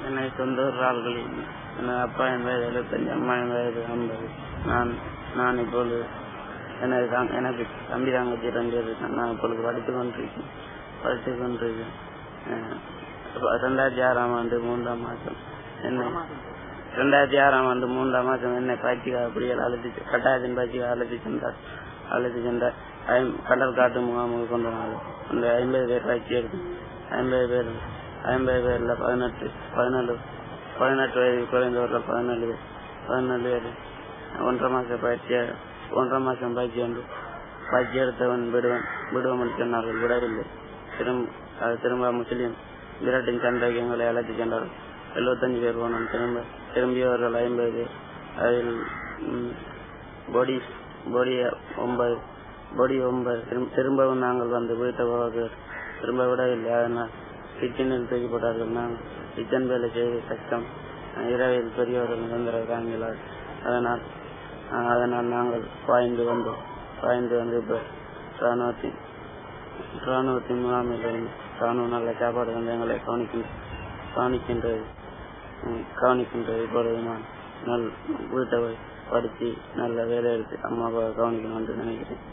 என்னை சொந்த ஆள்களில் எனது அப்பா என் வயது 75, அம்மா என் வயது 50. நான் இப்பொழுது எனக்கு தம்பி தங்கச்சி 2 பேர் இருக்கேன். நான் இப்பொழுது படித்துக் கொண்டிருக்கேன். 2006ஆம் ஆண்டு 3ஆம் மாதம் என்னை பயிற்சிக்காக அப்படியே கட்டாயத்தின் பயிற்சிக்காக அழைத்து சென்றார். கடல் காட்டு முகாமுக்கு கொண்டு வந்தார்கள். அந்த 50 பேர் பயிற்சி எடுத்து 50 பேர்ல 18 வயது குறைந்தவர்கள் 14 பேர் 1.5 மாசம் பயிற்சி வந்து பயிற்சி எடுத்தவன் விடுவன் சொன்னார்கள். விடவில்லை. திரும்ப முஸ்லிம் விரட்டின் சண்டைக்கு எங்களை அழைத்து சென்றார்கள். 75 பேர் போனோம். திரும்பியவர்கள் 50 பேர். அதில் பொடி 9. திரும்பவும் நாங்கள் வந்து வீட்டை திரும்ப விடவில்லை. அதனால் கிச்சனில் தூக்கி போட்டார்கள். நாங்கள் கிச்சன் வேலை செய்து கஷ்டம். இரவில் பெரியவர்கள் தொந்தரவு தாங்கினார். அதனால் நாங்கள் பாய்ந்து வந்தோம். இப்போ ராணுவத்தின் முகாமில் ராணுவம் நல்ல சாப்பாடு வந்து எங்களை கவனிக்கின்றது. இப்பொழுது நான் வீட்டை படித்து நல்ல வேலை எடுத்து அம்மாவை கவனிக்கணும் என்று நினைக்கிறேன்.